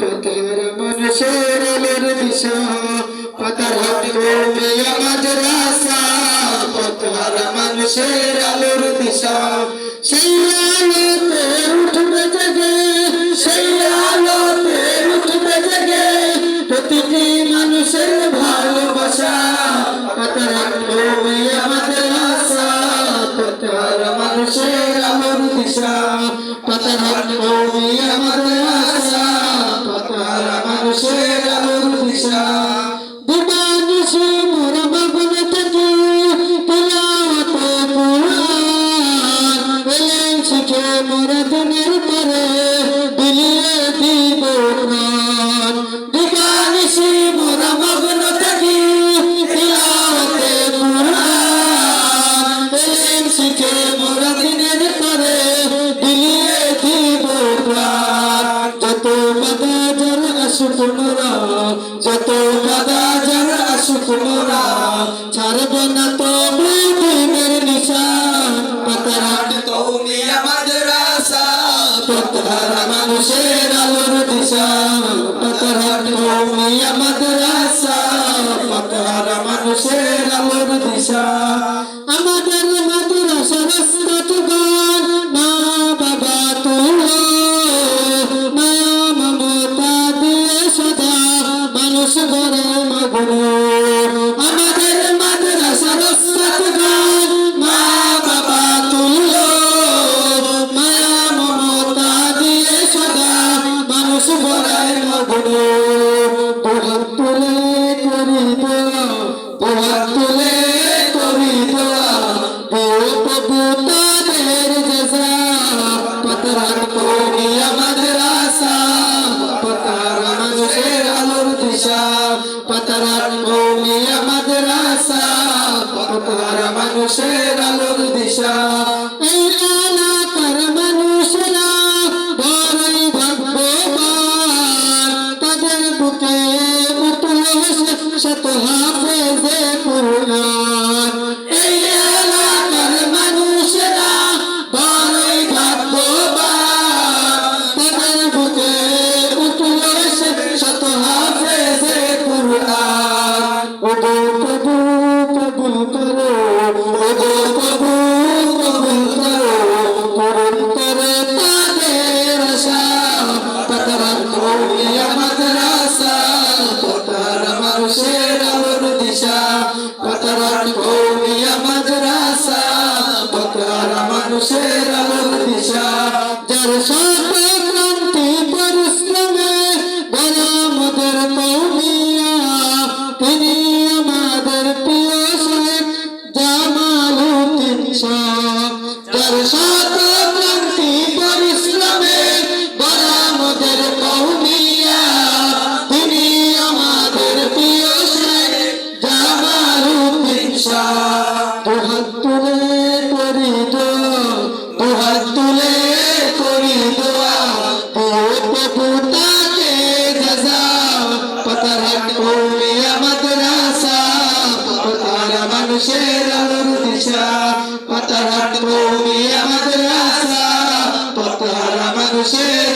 পথহারা মানুষের আলোর দিশা পাতারহাট কওমিয়া মাদ্রাসা পথহারা মানুষের আলোর দিশা সেই আলোতে উঠবে জেগে সেই আলোতে উঠবে জেগে প্রতিটি মানুষের ভালোবাসা পাতারহাট কওমিয়া মাদ্রাসা পথহারা মানুষের আলোর দিশা পাতারহাট কওমিয়া মাদ্রাসা পথহারা মানুষের আলোর দিশা দিবানিশি মোরা মগ্ন থাকি তিলাওয়াতে কুরআন এলেম শিখে মোরা দিনের পরে বিলিয়ে দিব প্রাণ দিবানিশি মোরা মগ্ন থাকি তিলাওয়াতে কুরআন এলেম শিখে মোরা দিনের পরে বিলিয়ে দিব প্রাণ যত বাধার আসুক মোরা যত বাধার আসুক মোরা ছাড়ব না তবে দিনের নিশান পাতারহাট কওমিয়া মাদ্রাসা পথহারা মানুষের আলোর দিশা পাতারহাট কওমিয়া মাদ্রাসা পথহারা মানুষের আলোর দিশা আমাদের মাদ্রাসার রাস্তাঘাট মা বাবা তুলো মায়া মমতা দিয়ে সদা মানুষ গড়ে মগ্ন আমাদের মাদ্রাসার রাস্তাঘাট মা বাবা তুলো মায়া মমতা দিয়ে সদা মানুষ গড়ে মগ্ন দুহাত তুলে করি দোয়া দুহাত তুলে করি দোয়া দিও প্রভু তাদের জাযা পাতারহাট কওমিয়া মাদ্রাসা পথহারা মানুষের আলোর দিশা পাতারহাট কওমিয়া মাদ্রাসা পথহারা মানুষের আলোর দিশা এই এলাকার মানুষেরা বড়ই ভাগ্যবান তাদের বুকে উঠলো শত হাফেজে কুরআন এই এলাকার মানুষেরা বড়ই ভাগ্যবান তাদের বুকে উঠলো শত হাফেজে কুরআন ওগো প্রভু কবুল করো ওগো প্রভু কবুল করো পূরণ করে তাদের আশা পাতারহাট কওমিয়া মাদ্রাসা পথহারা মানুষের আলোর দিশা পাতারহাট কওমিয়া মাদ্রাসা পথহারা মানুষের আলোর দিশা যার সাথে ক্রান্তি পরিশ্রমে গড়া আমাদের কওমিয়া তিনি আমাদের প্রিয় শেখ জামালউদ্দিন শাহ যার সাথে ক্রান্তি পরিশ্রমে গড়া আমাদের কওমিয়া তিনি আমাদের প্রিয় শেখ জামালউদ্দিন শাহ দুহাত তুলে করি দোয়া দুহাত তুলে করি দোয়া দিও প্রভু তাকে জাযা পাতারহাট কওমিয়া মাদ্রাসা পথহারা মানুষের আলোর দিশা পাতারহাট কওমিয়া মাদ্রাসা পথহারা মানুষের